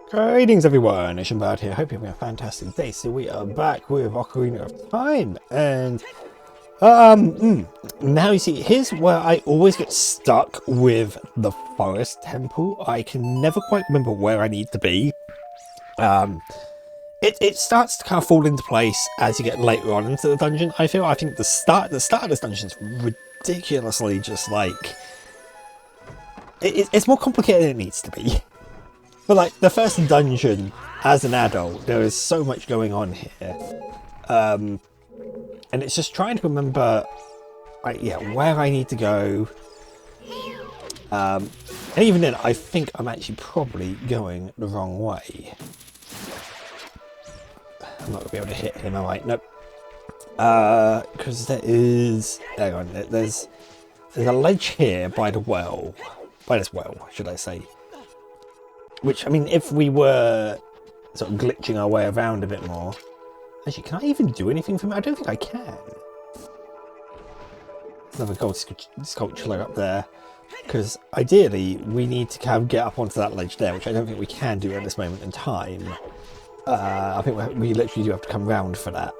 Greetings everyone, it's Impart here. Hope you're having a fantastic day. So we are back with Ocarina of Time, and now you see, here's where I always get stuck with the forest temple. I can never quite remember where I need to be. It starts to kind of fall into place as you get later on into the dungeon. I think the start of this dungeon is ridiculously just like it's more complicated than it needs to be. But like the first dungeon, as an adult, there is so much going on here, and it's just trying to remember, like, where I need to go. And even then, I think I'm actually probably going the wrong way. I'm not gonna be able to hit him, am I? Nope. Because there is, hang on, there's a ledge here by the well, by this well, should I say? Which, I mean, if we were sort of glitching our way around a bit more... Actually, can I even do anything from it? I don't think I can. There's another gold sculpture up there. Because ideally, we need to kind of get up onto that ledge there, which I don't think we can do at this moment in time. I think we literally do have to come round for that.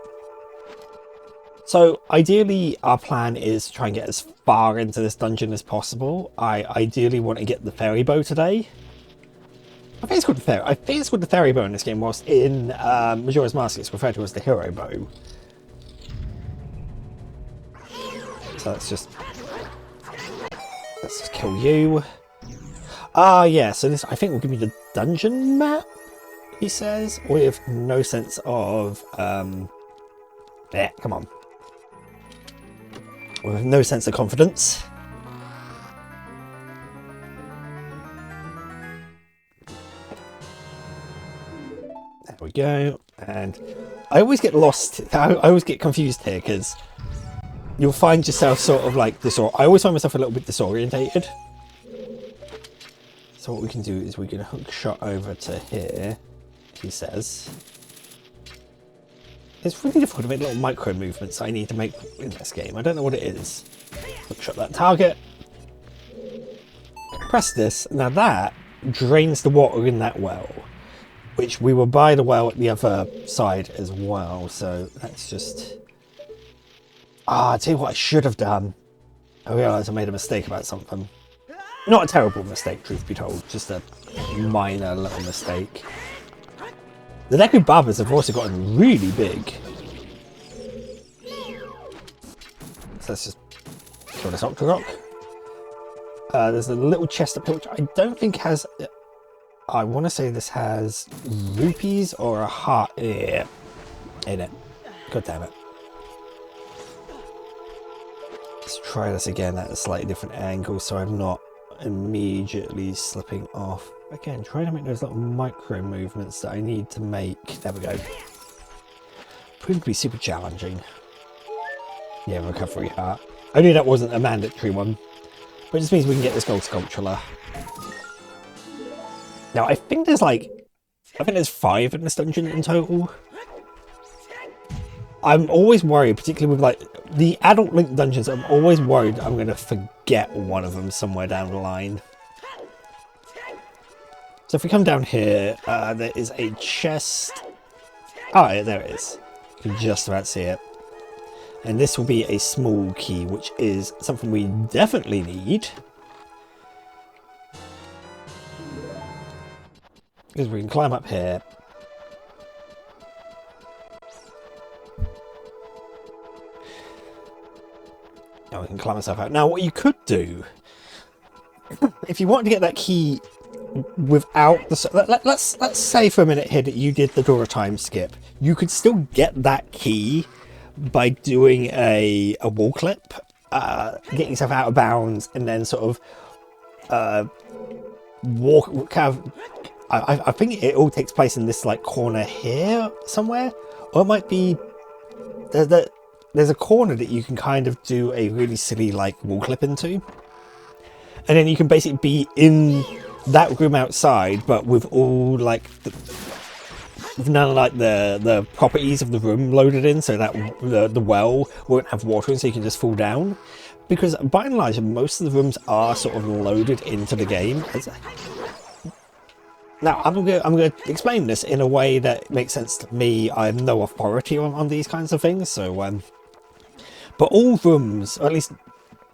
So, ideally, our plan is to try and get as far into this dungeon as possible. I ideally want to get the fairy bow today. I think it's called the fairy bow in this game, whilst in Majora's Mask it's referred to as the hero bow. So let's just kill you. Ah, yeah. So this, I think, will give me the dungeon map. He says, with no sense of come on, with no sense of confidence. There we go. And I always get lost. I always get confused here because you'll find yourself sort of like I always find myself a little bit disorientated. So what we can do is we can hook shot over to here. He says it's really difficult to make little micro movements I need to make in this game. I don't know what it is. Hook shot that target. Press this. Now that drains the water in that well, which we were by the well at the other side as well. So that's just... I'll tell you what I should have done. I realised I made a mistake about something. Not a terrible mistake, truth be told. Just a minor little mistake. The Deku Babas have also gotten really big. So let's just kill this Octorok. There's a little chest up here, which I don't think has... I want to say this has rupees or a heart here in it. God damn it. Let's try this again at a slightly different angle so I'm not immediately slipping off. Again, trying to make those little micro movements that I need to make. There we go. Proved to be super challenging. Yeah, recovery heart. I knew that wasn't a mandatory one, but it just means we can get this gold sculpture. Now, I think there's 5 in this dungeon in total. I'm always worried, particularly with like the adult Link dungeons, I'm always worried I'm going to forget one of them somewhere down the line. So if we come down here, there is a chest. Oh, yeah, there it is. You can just about see it. And this will be a small key, which is something we definitely need. Because we can climb up here. Now we can climb ourselves out. Now what you could do, if you wanted to get that key without the... Let's say for a minute here that you did the Dora time skip. You could still get that key by doing a wall clip, getting yourself out of bounds, and then sort of walk kind of... I think it all takes place in this like corner here somewhere, or it might be there's a corner that you can kind of do a really silly like wall clip into, and then you can basically be in that room outside, but with all like with none of like the properties of the room loaded in, so that the well won't have water in, so you can just fall down. Because by and large, most of the rooms are sort of loaded into the game. Now, I'm going to explain this in a way that makes sense to me. I'm no authority on these kinds of things, so but all rooms, or at least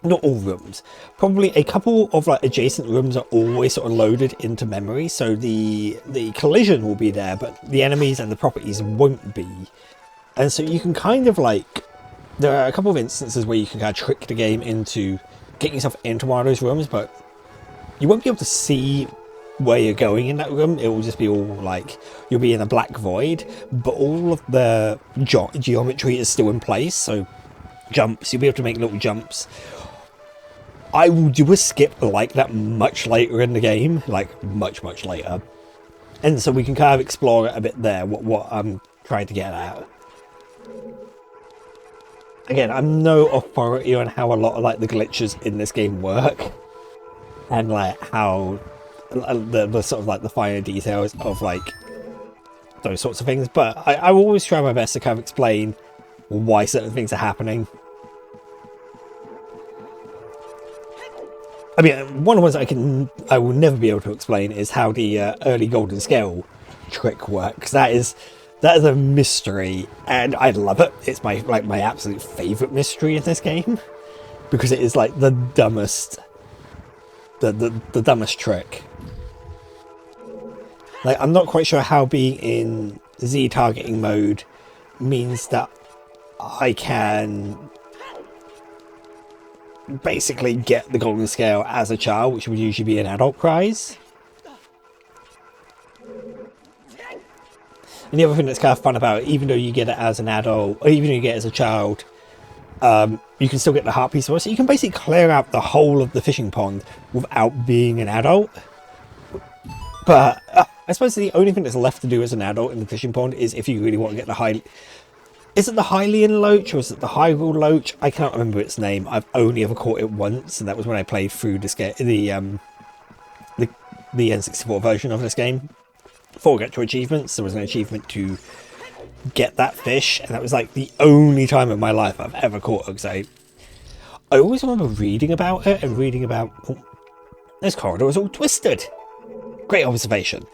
not all rooms, probably a couple of like adjacent rooms are always sort of loaded into memory, so the collision will be there, but the enemies and the properties won't be. And so you can kind of like, there are a couple of instances where you can kind of trick the game into getting yourself into one of those rooms, but you won't be able to see where you're going in that room. It will just be all like, you'll be in a black void, but all of the geometry is still in place, so jumps, you'll be able to make little jumps. I will do a skip like that much later in the game, like much later, and so we can kind of explore it a bit there, what I'm trying to get at. Again, I'm no authority on how a lot of like the glitches in this game work, and like how the sort of like the finer details of like those sorts of things, but I will always try my best to kind of explain why certain things are happening. I mean, one of the ones I will never be able to explain is how the early golden scale trick works. That is a mystery, and I love it. It's my absolute favorite mystery in this game, because it is like the dumbest trick. Like, I'm not quite sure how being in Z targeting mode means that I can basically get the golden scale as a child, which would usually be an adult prize. And the other thing that's kind of fun about it, even though you get it as an adult, or even though you get it as a child, you can still get the heart piece of it. So you can basically clear out the whole of the fishing pond without being an adult. But I suppose the only thing that's left to do as an adult in the fishing pond is if you really want to get the high... Is it the Hylian Loach or is it the Hyrule Loach? I cannot remember its name. I've only ever caught it once, and that was when I played through the N64 version of this game. Before we get to achievements, there was an achievement to get that fish, and that was like the only time in my life I've ever caught it, because I always remember reading about it and reading about... Oh, this corridor is all twisted. Great observation.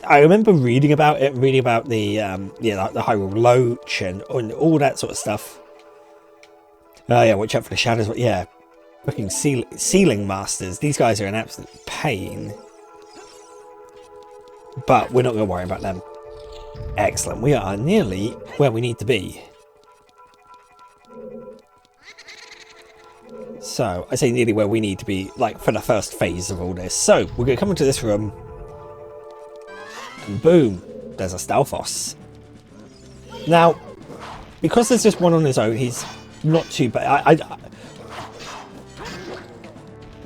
I remember reading about it, reading about the the Hyrule Loach and all that sort of stuff. Oh yeah, watch out for the shadows. Yeah, fucking ceiling masters. These guys are an absolute pain. But we're not going to worry about them. Excellent. We are nearly where we need to be. So, I say nearly where we need to be, like, for the first phase of all this. So, we're going to come into this room. And boom, there's a Stalfos. Now, because there's just one on his own, he's not too bad.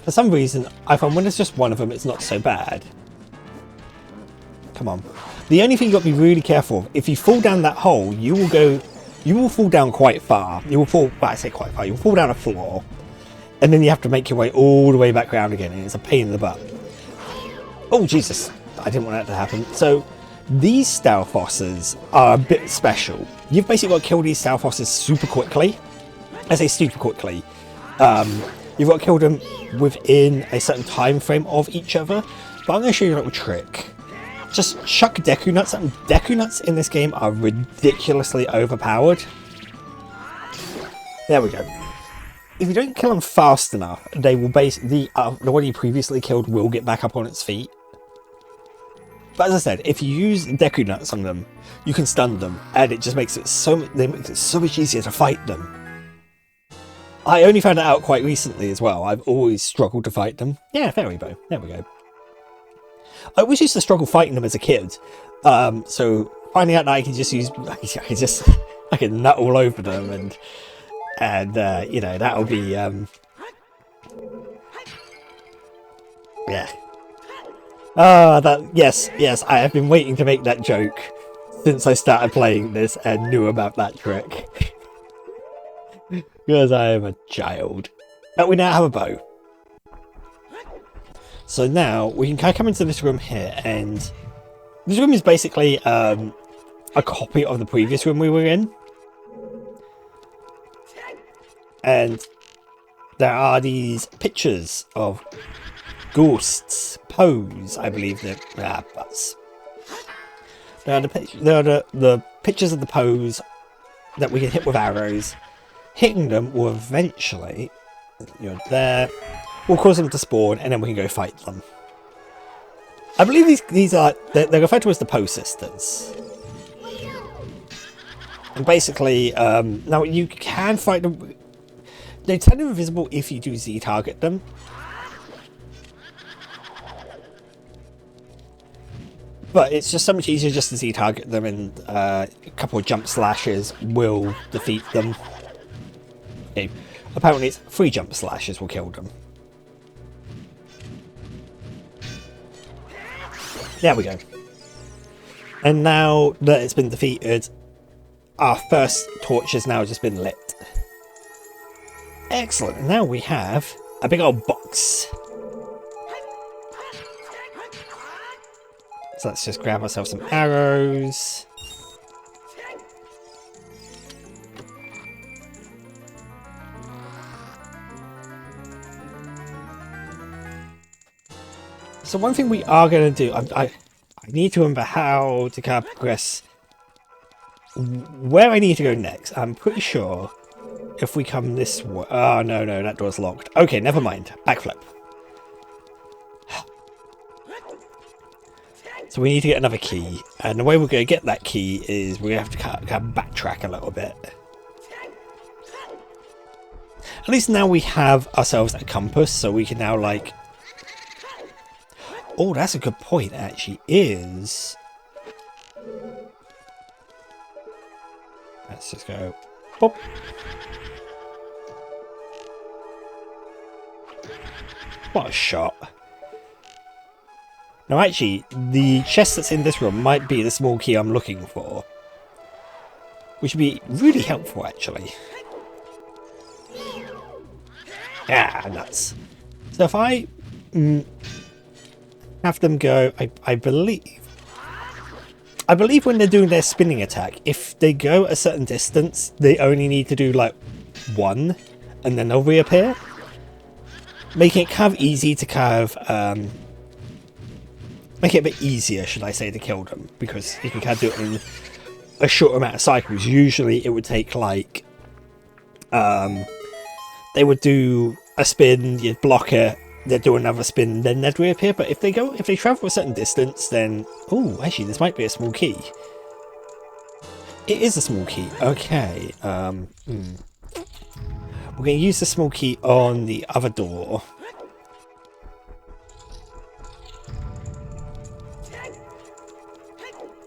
For some reason, I find when there's just one of them, it's not so bad. Come on. The only thing you've got to be really careful of, if you fall down that hole, you will fall down quite far. You will fall, well, I say quite far, you'll fall down a floor. And then you have to make your way all the way back around again, and it's a pain in the butt. Oh, Jesus. I didn't want that to happen. So, these Stalfosses are a bit special. You've basically got to kill these Stalfosses super quickly. I say super quickly. You've got to kill them within a certain time frame of each other. But I'm going to show you a little trick. Just chuck Deku Nuts at them. Deku Nuts in this game are ridiculously overpowered. There we go. If you don't kill them fast enough, they will basically, the one you previously killed will get back up on its feet. But as I said, if you use Deku Nuts on them, you can stun them, and it just makes it so much easier to fight them. I only found that out quite recently as well. I've always struggled to fight them. Yeah, fairy bow. There we go. I always used to struggle fighting them as a kid. So finding out that I can just use, I can nut all over them, and you know, that'll be yeah. Yes, I have been waiting to make that joke since I started playing this and knew about that trick. Because I am a child. But we now have a bow. So now we can kind of come into this room here, and this room is basically a copy of the previous room we were in. And there are these pictures of ghosts pose, I believe that butts. There are the pictures of the pose that we can hit with arrows. Hitting them will eventually, there, will cause them to spawn, and then we can go fight them. I believe these are they're referred to as the pose sisters. And basically, now you can fight them. They turn invisible if you do Z-target them. But it's just so much easier just to Z-target them, and a couple of jump slashes will defeat them. Okay. Apparently it's 3 jump slashes will kill them. There we go. And now that it's been defeated, our first torch has now just been lit. Excellent. Now we have a big old box. So let's just grab ourselves some arrows. So one thing we are going to do, I need to remember how to kind of progress where I need to go next. I'm pretty sure if we come this way... Oh, no, that door's locked. Okay, never mind. Backflip. So we need to get another key. And the way we're going to get that key is we have to kind of backtrack a little bit. At least now we have ourselves a compass, so we can now, like... Oh, that's a good point, actually, is... Let's just go... Boop. What a shot. Now, actually, the chest that's in this room might be the small key I'm looking for. Which would be really helpful, actually. Ah, nuts. So if I... have them go, I believe when they're doing their spinning attack, if they go a certain distance, they only need to do like 1 and then they'll reappear, making it kind of easy to kind of make it a bit easier, should I say, to kill them, because you can kind of do it in a short amount of cycles. Usually it would take like they would do a spin, you'd block it, they'd do another spin, then they'd reappear. But if they travel a certain distance, then... Oh, actually, this might be a small key. It is a small key. Okay. We're going to use the small key on the other door.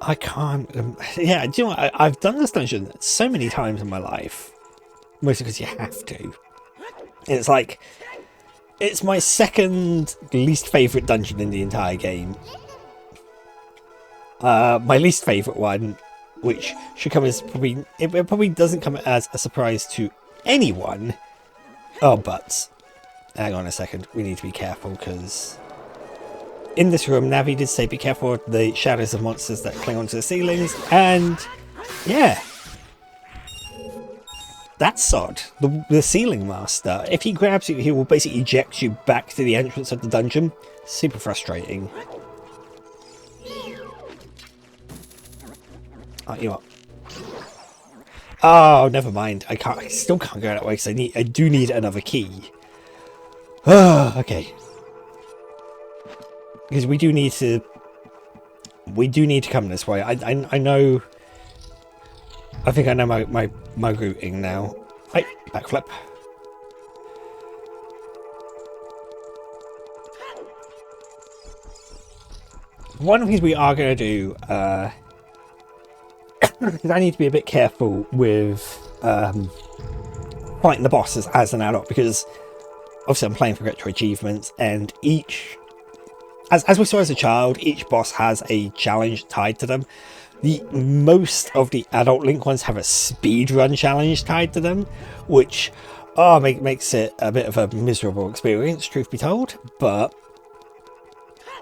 I can't... yeah, do you know what? I've done this dungeon so many times in my life. Mostly because you have to. And it's like... It's my second least favourite dungeon in the entire game. My least favourite one, which should come as probably... It probably doesn't come as a surprise to anyone. Oh, but... Hang on a second. We need to be careful, because... In this room, Navi did say be careful of the shadows of monsters that cling onto the ceilings. And... Yeah. That's odd. The ceiling master. If he grabs you, he will basically eject you back to the entrance of the dungeon. Super frustrating. Oh, you what? Oh, never mind. I still can't go that way because I do need another key. Okay. Because we do need to come this way. I know. I think I know my routing now. Right, backflip. One of the things we are going to do, because I need to be a bit careful with fighting the bosses as an adult, because obviously I'm playing for retro achievements, and each, as we saw as a child, each boss has a challenge tied to them. Most of the adult Link ones have a speedrun challenge tied to them, which makes it a bit of a miserable experience, truth be told. But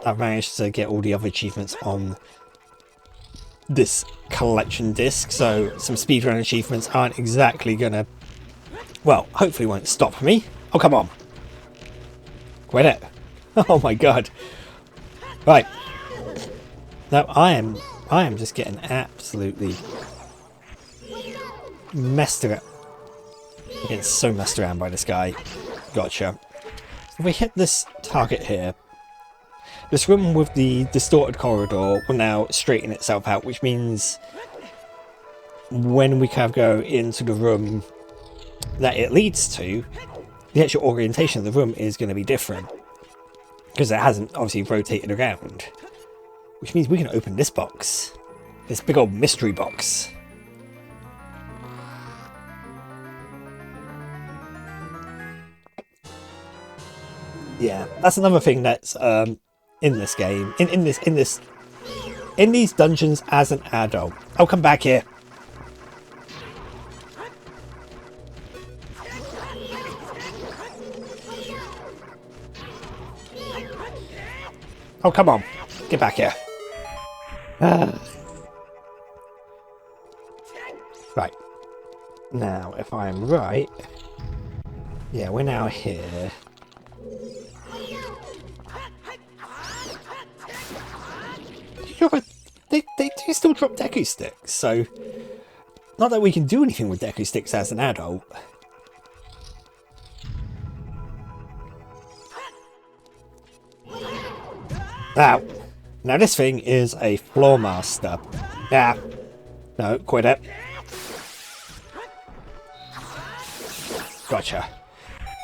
I've managed to get all the other achievements on this collection disc, so some speedrun achievements aren't exactly gonna, well, hopefully won't stop me. Oh, come on. Quit it. Oh my god. Right. Now I am just getting absolutely messed around. I'm getting so messed around by this guy. Gotcha. If we hit this target here, this room with the distorted corridor will now straighten itself out, which means when we kind of go into the room that it leads to, the actual orientation of the room is going to be different. Because it hasn't obviously rotated around. Which means we can open this box. This big old mystery box. Yeah, that's another thing that's in this game. In these dungeons as an adult. I'll come back here. Oh, come on. Get back here. Right. Now, if I'm right... Yeah, we're now here. They do still drop Deku Sticks, so... Not that we can do anything with Deku Sticks as an adult. Now, this thing is a Floor Master. Yeah. No, quit it. Gotcha.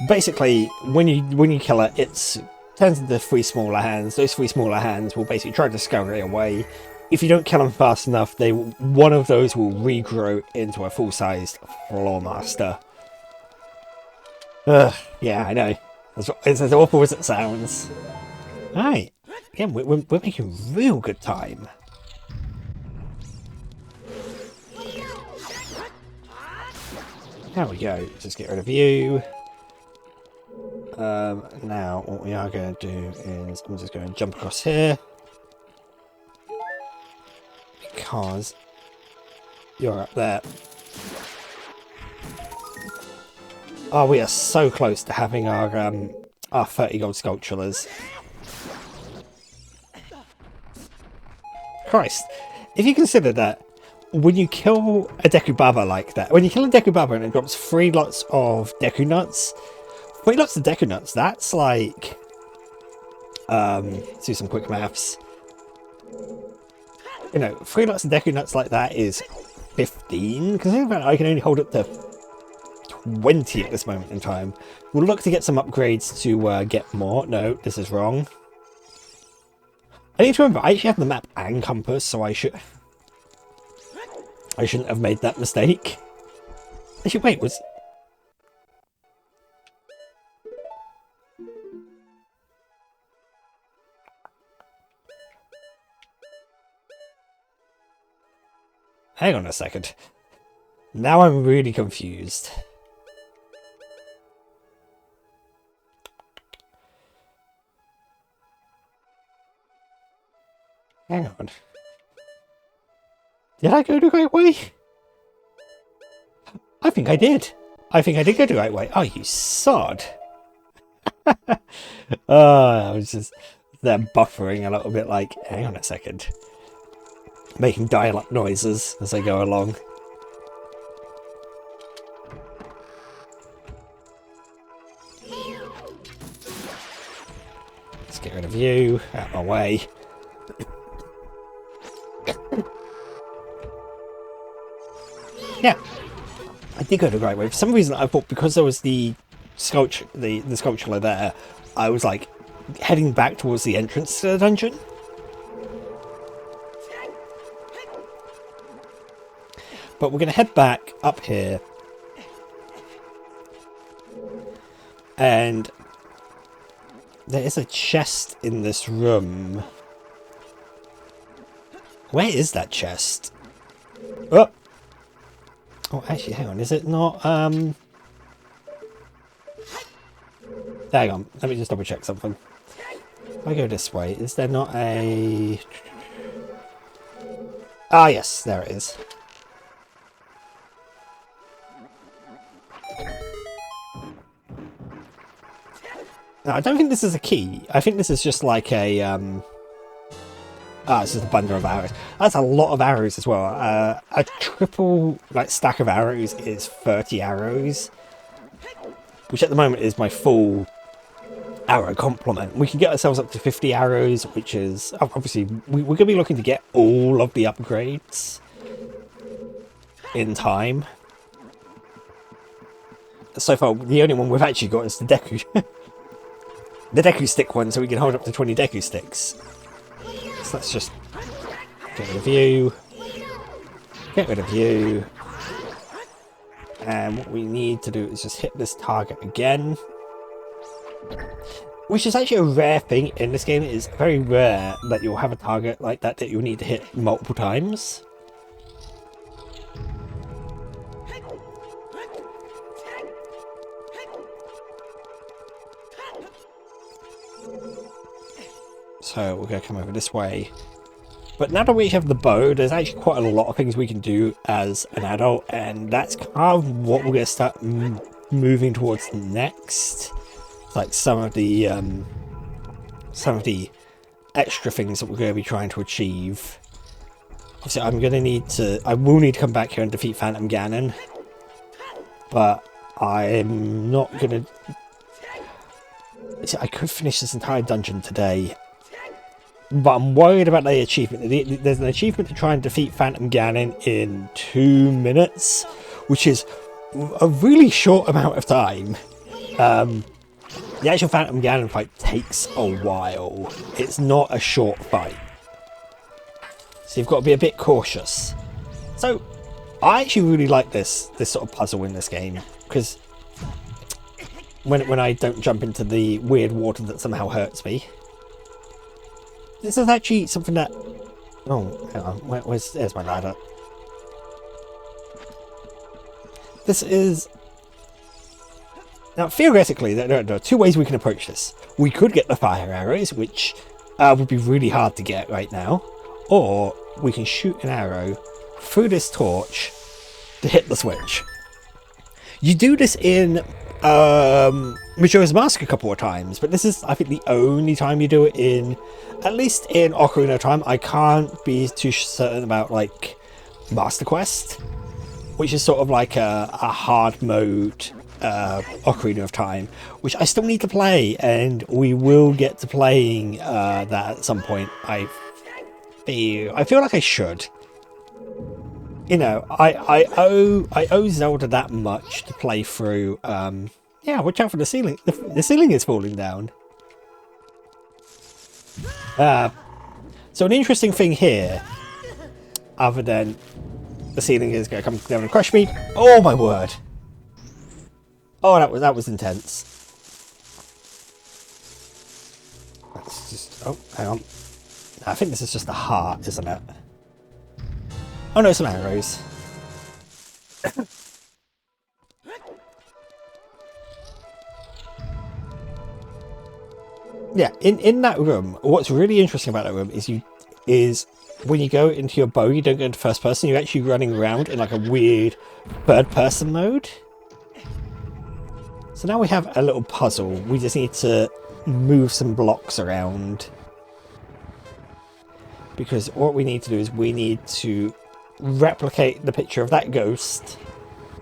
Basically, when you kill it, it turns into 3 smaller hands. Those 3 smaller hands will basically try to scurry away. If you don't kill them fast enough, one of those will regrow into a full-sized Floor Master. Yeah, I know. It's as awful as it sounds. Right. Yeah, we're making real good time. There we go. Just get rid of you. Now, what we are going to do is I'm just going to jump across here. Because you're up there. Oh, we are so close to having our 30 gold sculptures. Christ, if you consider that when you kill a Deku Baba like that, when you kill a Deku Baba and it drops 3 lots of Deku Nuts, 3 lots of Deku Nuts, that's like, let's do some quick maths. You know, 3 lots of Deku Nuts like that is 15, because I can only hold up to 20 at this moment in time. We'll look to get some upgrades to get more. No, this is wrong. I need to remember, I actually have the map and compass, so I shouldn't have made that mistake. Actually, wait, was... Hang on a second. Now I'm really confused. Hang on. Did I go the right way? I think I did. I think I did go the right way. Oh, you sod. I was just there buffering a little bit like, hang on a second. Making dial-up noises as I go along. Let's get rid of you. Out of my way. Yeah, I did go the right way. For some reason, I thought because there was the sculpture, the sculpture there, I was like heading back towards the entrance to the dungeon. But we're going to head back up here, and there is a chest in this room. Where is that chest? Oh! Oh, actually, hang on. Is it not, Hang on. Let me just double check something. If I go this way, is there not a... Ah, yes. There it is. Now, I don't think this is a key. I think this is just like a it's just a bundle of arrows. That's a lot of arrows as well. A triple like stack of arrows is 30 arrows, which at the moment is my full arrow complement. We can get ourselves up to 50 arrows, which is obviously we're going to be looking to get all of the upgrades in time. So far, the only one we've actually got is the Deku. The Deku stick one, so we can hold up to 20 Deku sticks. So let's just get rid of you. Get rid of you. And what we need to do is just hit this target again. Which is actually a rare thing in this game. It is very rare that you'll have a target like that that you'll need to hit multiple times. So we're going to come over this way. But now that we have the bow, there's actually quite a lot of things we can do as an adult, and that's kind of what we're going to start moving towards next. Like some of the extra things that we're going to be trying to achieve. Obviously, I will need to come back here and defeat Phantom Ganon, but I'm not going to. I could finish this entire dungeon today. But I'm worried about the achievement. There's an achievement to try and defeat Phantom Ganon in 2 minutes, which is a really short amount of time. The actual Phantom Ganon fight takes a while. It's not a short fight. So you've got to be a bit cautious. So I actually really like this sort of puzzle in this game, because when I don't jump into the weird water that somehow hurts me. This is actually something that... Oh, hang on. There's my ladder. This is... Now, theoretically, there are 2 ways we can approach this. We could get the fire arrows, which would be really hard to get right now. Or we can shoot an arrow through this torch to hit the switch. You do this in Majora's Mask a couple of times, but this is, I think, the only time you do it in... At least in Ocarina of Time. I can't be too certain about, like, Master Quest, which is sort of like a hard mode Ocarina of Time, which I still need to play, and we will get to playing that at some point. I feel like I should. You know, I owe Zelda that much to play through. Yeah, watch out for the ceiling. The ceiling is falling down. So an interesting thing here, other than the ceiling is going to come down and crush me. Oh my word! Oh, that was intense. Let's just... Oh, hang on. I think this is just a heart, isn't it? Oh no, some arrows. Yeah, in that room, what's really interesting about that room is when you go into your bow, you don't go into first person, you're actually running around in like a weird third person mode. So now we have a little puzzle. We just need to move some blocks around. Because what we need to do is we need to replicate the picture of that ghost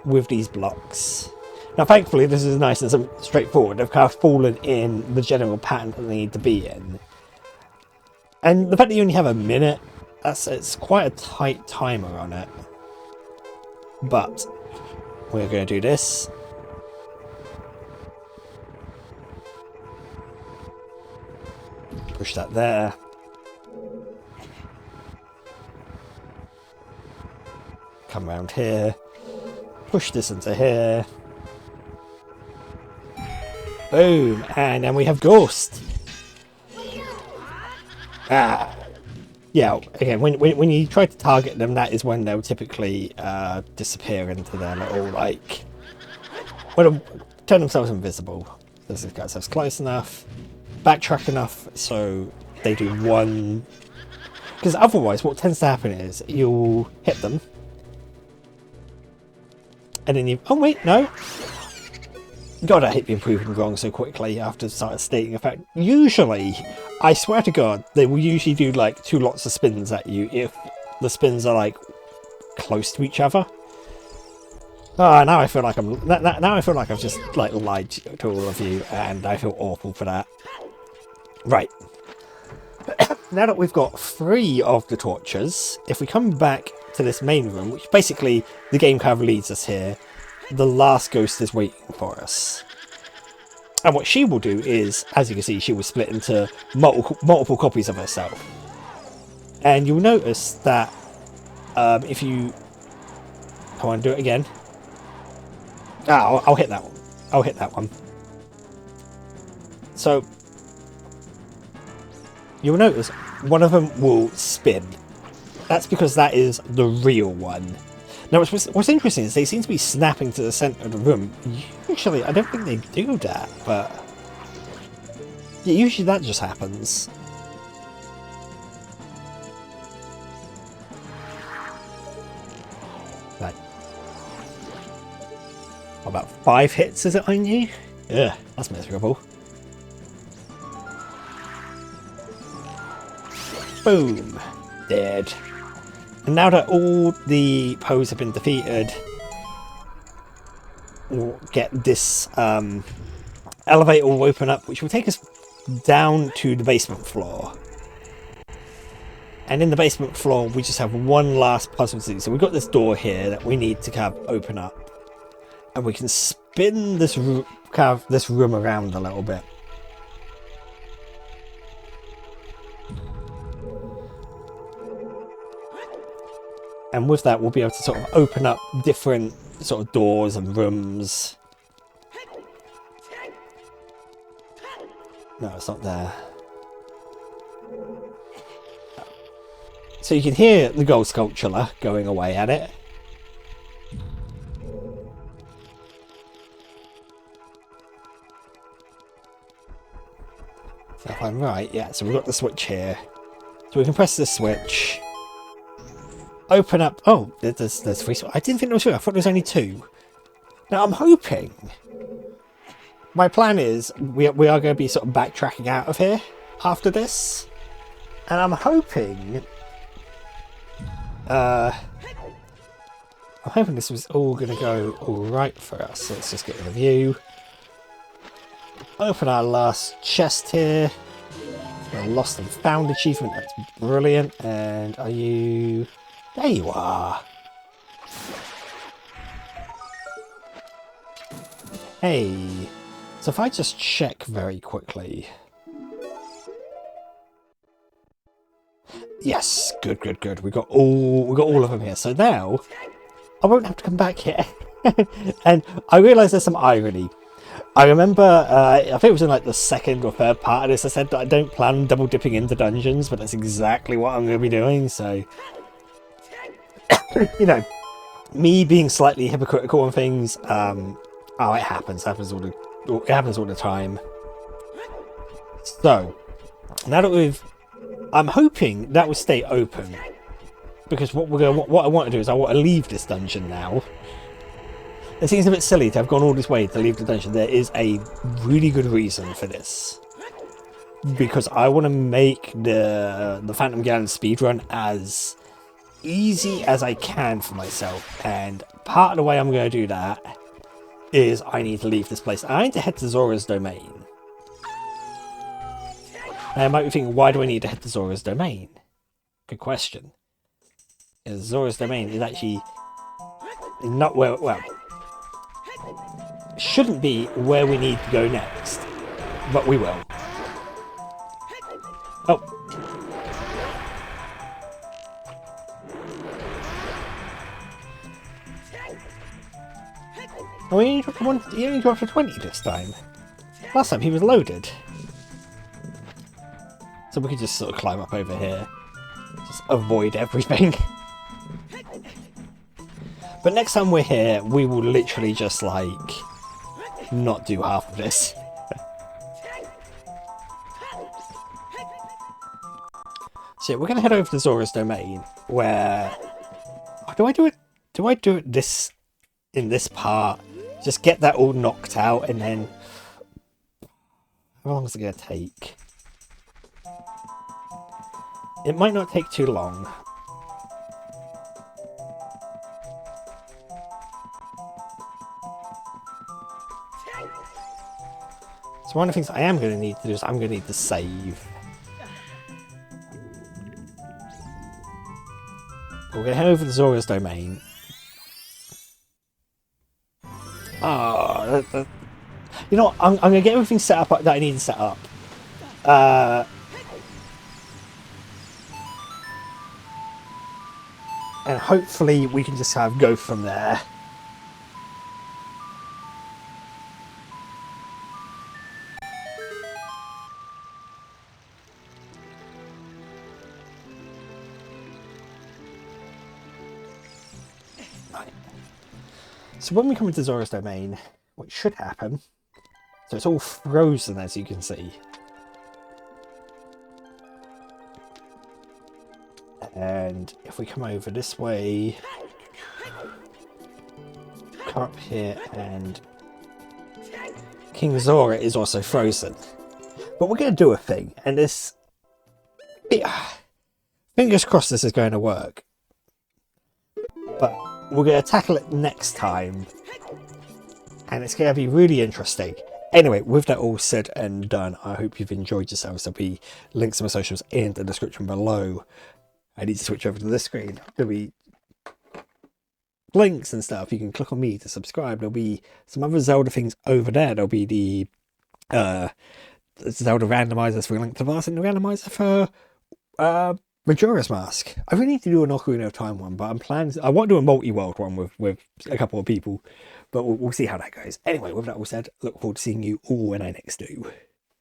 with these blocks. Now, thankfully, this is nice and straightforward. They've kind of fallen in the general pattern that they need to be in. And the fact that you only have a minute, it's quite a tight timer on it. But we're going to do this. Push that there. Come around here. Push this into here. Boom, and then we have Ghost. Yeah, again, when you try to target them, that is when they'll typically disappear into their little, like... Well, turn themselves invisible. This get themselves close enough, backtrack enough, so they do one... Because otherwise, what tends to happen is you'll hit them, and then you... Oh, wait, no. God, I hate being proven wrong so quickly after started stating a fact. Usually, I swear to God, they will usually do like 2 lots of spins at you if the spins are like close to each other. Oh, now I feel like now I feel like I've just like lied to all of you, and I feel awful for that. Right. Now that we've got 3 of the torches, if we come back to this main room, which basically the game kind of leads us here, the last ghost is waiting for us. And what she will do is, as you can see, she will split into multiple copies of herself. And you'll notice that if you... Come on, do it again. Ah, I'll hit that one. I'll hit that one. So, you'll notice one of them will spin. That's because that is the real one. Now, what's interesting is they seem to be snapping to the centre of the room. Usually, I don't think they do that, but... Yeah, usually that just happens. Right. About 5 hits, is it on you? Ugh, that's miserable. Boom. Dead. And now that all the Poes have been defeated, we'll get this elevator will open up, which will take us down to the basement floor. And in the basement floor, we just have one last puzzle to do. So we've got this door here that we need to kind of open up. And we can spin this room around a little bit. And with that, we'll be able to sort of open up different sort of doors and rooms. No, it's not there. So you can hear the gold sculpture going away at it. So if I'm right, yeah, so we've got the switch here. So we can press the switch. Open up. Oh, there's 3. I didn't think there was 2. I thought there was only 2. Now I'm hoping. My plan is we are going to be sort of backtracking out of here after this, and I'm hoping. I'm hoping this was all going to go all right for us. So let's just get rid of you. Open our last chest here. A lost and found achievement. That's brilliant. And are you? There you are. Hey. So if I just check very quickly. Yes, good. We got all of them here. So now I won't have to come back here. And I realise there's some irony. I remember, I think it was in like the 2nd or 3rd part of this, I said that I don't plan double dipping into dungeons, but that's exactly what I'm going to be doing, so... You know, me being slightly hypocritical on things, oh, it happens all the time. So, now that I'm hoping that will stay open, because what I want to do is I want to leave this dungeon now. It seems a bit silly to have gone all this way to leave the dungeon. There is a really good reason for this. Because I want to make the Phantom Gallon speedrun as easy as I can for myself. And part of the way I'm going to do that is I need to leave this place. I need to head to Zora's Domain. Now, I might be thinking, why do I need to head to Zora's Domain? Good question. Because Zora's Domain is actually not where... Well... shouldn't be where we need to go next, but we will. Oh. Oh, he only dropped a 20 this time. Last time he was loaded. So we can just sort of climb up over here. Just avoid everything. But next time we're here, we will literally just like... not do half of this. So yeah, we're going to head over to Zora's Domain, where... Do I do it this in this part Just get that all knocked out, and then how long is it going to take? It might not take too long. So one of the things I am going to need to do is I'm going to need to save. We're going to head over to Zora's Domain. You know what? I'm going to get everything set up that I need to set up. And hopefully we can just kind of go from there. So when we come into Zora's Domain, what should happen, so it's all frozen as you can see. And if we come over this way, come up here, and King Zora is also frozen. But we're going to do a thing, and this, fingers crossed this is going to work. But we're going to tackle it next time, and it's going to be really interesting. Anyway, with that all said and done, I hope you've enjoyed yourselves. There'll be links to my socials in the description below. I need to switch over to this screen. There'll be links and stuff. You can click on me to subscribe. There'll be some other Zelda things over there. There'll be the Zelda randomizers for Link to the Past and the randomizer for Majora's Mask. I really need to do an Ocarina of Time one, but I want to do a multi-world one with a couple of people, but we'll see how that goes. Anyway, with that all said, look forward to seeing you all when I next do.